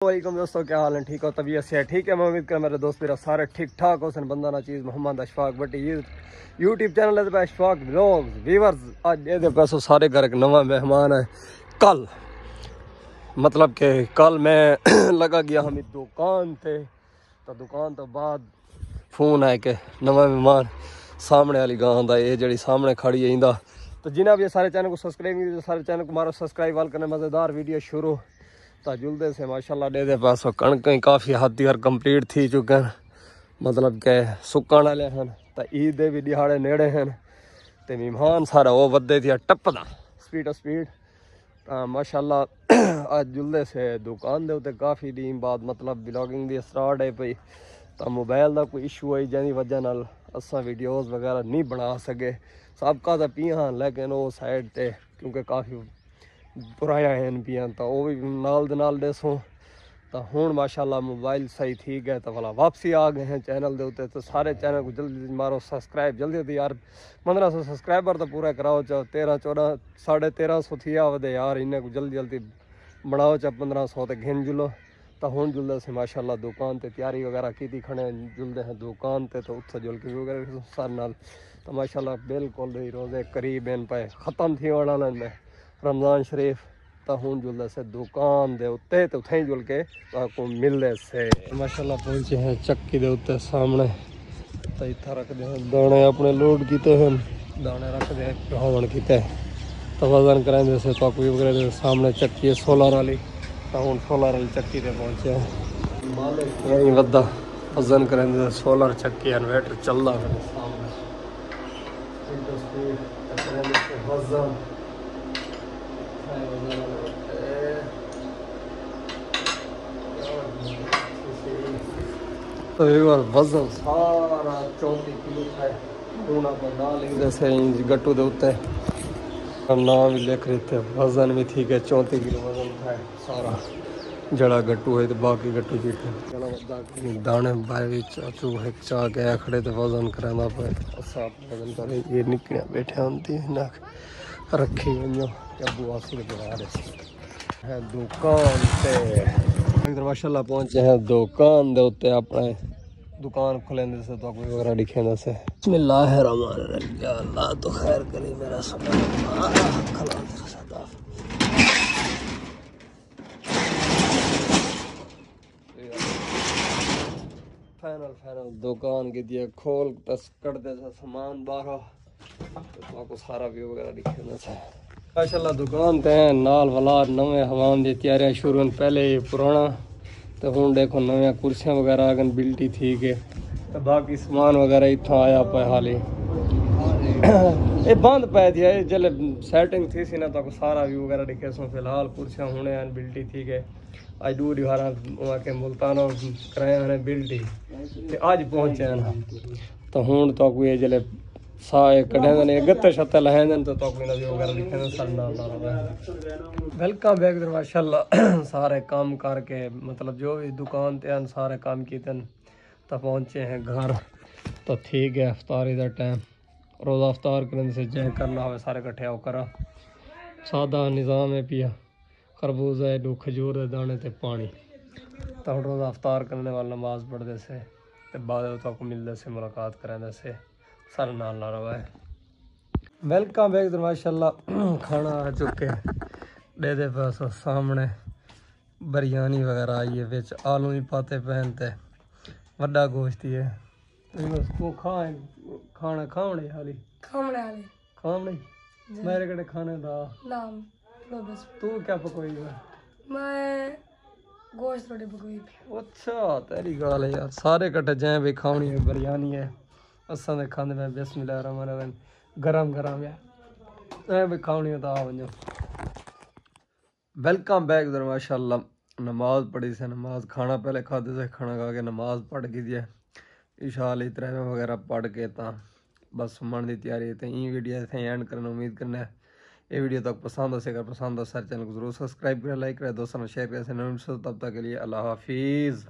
वालेकुम दोस्तों, क्या हाल है? ठीक हो? तबीयत से ठीक है? मैं उम्मीद कर मेरे दोस्त मेरा सारे ठीक ठाक हो सन। बंदा ना चीज़ मोहम्मद अशफाक बटी यूट्यूब चैनल है अशफाक व्लॉग्स व्यूअर्स। आज ये पैसों सारे घर एक नवा मेहमान है। कल मतलब कि कल मैं लगा गया हम दुकान थे तो दुकान तो बाद फोन है कि नवा मेहमान सामने वाली गां का ये जी सामने खड़ी है इंदा। तो जिन्हें भी सारे चैनल को सब्सक्राइब नहीं किया सारे चैनल को मारो सब्सक्राइब वाल करने मज़ेदार वीडियो शुरू तो जुलदे से माशाल्लाह दे पासों कणक काफ़ी हद तक कंप्लीट थी चुके हैं। मतलब कि सुकण वाले हैं तो ईद के भी दिहाड़े नेड़े हैं तो मेहमान सारा वो वधे थे टपदा स्पीड माशाल्लाह आज जुलदे से दुकान के उत्ते काफ़ी दिन बाद मतलब ब्लॉगिंग की स्टार्ट है पई तो मोबाइल का कोई इशू है जिसकी वजह नाल असां वीडियोज़ वगैरह नहीं बना सके। सबका तो पियाँ लेकिन वो साइड ते क्योंकि काफ़ी पुराया हैं पियाँ तो वो भी नाल दे नाल देसों तो हुण माशाल्लाह मोबाइल सही थी गए तो भला वापसी आ गए हैं चैनल के उत्ते। तो सारे चैनल को जल्दी मारो सब्सक्राइब जल्दी यार 1500 सब्सक्राइबर तो पूरा कराओ चाहो 13-14 1350 थी आवदे यार इन्हें को जल्दी बनाओ चाहे 1500 तो घिन जुलो तो हुण जुलदे से माशाल्लाह दुकान ते तैयारी वगैरह की थी खड़े जुलदे हैं दुकान ते तो उत्थे जुल के वगैरह सारे नाल तो माशाल्लाह बिल्कुल रोज़े करीब इन पे ख़त्म थी वाला में रमज़ान शरीफ तो हुण जुलदे से दुकान दे उत्ते तो उथे जुल के आपको मिलदे से माशाल्लाह पहुंचे हैं चक्की दे उत्ते सामने तो इतना रखते हैं दाने अपने लोड किते हैं दाने रखते हैं हवन किते तो वजन कराएंगे से तो कोई वगैरह सामने चक्की है सोलर वाली तो हुण सोलर वाली चक्की ते पहुंचे हैं मालिक यही वदा वजन कराएंगे सोलर चक्की इन्वर्टर चलदा है सामने वजन तो वजन सारा 34 किलो है हूँ आप डाल जैसे गट्टू के उत्ते नाम भी लिख रहे थे वजन भी ठीक है 34 किलो वजन था सारा जड़ा गट्टू है तो बाकी गट्टू जीठे दाने बाय चाचू है चा गया खड़े तो वजन कराना पे वजन कर ये निकलिया बैठे होती है रखी वनो अबू आसी बना रहे है दुकान से माशाल्लाह पहुंचे हैं दुकान दे उत्ते अपने दुकान खुलेंदे से तो कोई वगैरह दिखेंदे से बिस्मिल्लाहिर्रहमानिर्रहीम या अल्लाह तो खैर करे मेरा फाइनल दुकान की दिया खोल तस कर दे सामान बाहर तो को सारा व्यू वगैरह दिखेंदे से माशाल्लाह दुकान ते नाल वाला नवे हवाम दी तैयारियां शुरू हैं पहले पुराना तो हूँ देखो नवी कुर्सियाँ वगैरह अगन बिल्टी थी के तो बाकी सामान वगैरह इतना आया पे हाली ये बंद पै दिया जल्द सैटिंग थी सी ना तो सारा व्यू वगैरह दिखे सो फिलहाल कुर्सियाँ होने बिल्टी थी के अज दूर दिहारा के मुल्ताना कराया ने बिल्टी अज पहुंचे हैं तो हूँ तो कोई जल्द साए कढ़े ने गत्ते शत्ते लहेंदे तो कोई ना व्यू वगैरह दिखे सर वेलकम बैक माशाल्लाह सारे काम करके मतलब जो भी दुकान ते सारे काम किए तो पहुंचे हैं घर तो ठीक है अफ्तारी का टाइम रोज़ा अफ्तार करने से जय करना हो सारे कट्ठे आओ करा सादा निज़ाम है पिया खरबूजा दो खजूर के दाने ते पानी तो हम रोज़ा अफ्तार करने वाला नमाज पढ़ते से तो बाद तक मिलते से मुलाकात करेंगे से सर नाल ना रहा है वेलकम बैक माशाल्लाह खाना आ चुके दे पास सामने बिरयानी वगैरह आई है बिच आलू ही पाते पहनते वड्डा गोश्त ही है तू खाना खावणे वाली मेरे कड़े खाने दा तू क्या पकोई है मैं गोश्त रोटी पकोई अच्छा तेरी गाल है यार सारे कट्ठे जै भी खावनी है बिरयानी है असां दे खांदे में बिस्मिल्लाहिर्रहमानिर्रहीम गरम यार भी खावनी है तो आ वञो वेलकम बैक इधर माशाल्लाह नमाज पढ़ी से नमाज खाना पहले खाते से खाना खा के नमाज पढ़ के दिया इशा अली तरह वगैरह पढ़ के तो बस सुमन की तैयारी तो ये वीडियो इतने एंड करना उम्मीद करना ये वीडियो तक पसंद हो सर पसंद हो सर चैनल को जरूर सब्सक्राइब करें लाइक करें दोस्तों शेयर करें तब तक के लिए अल्लाह हाफिज़।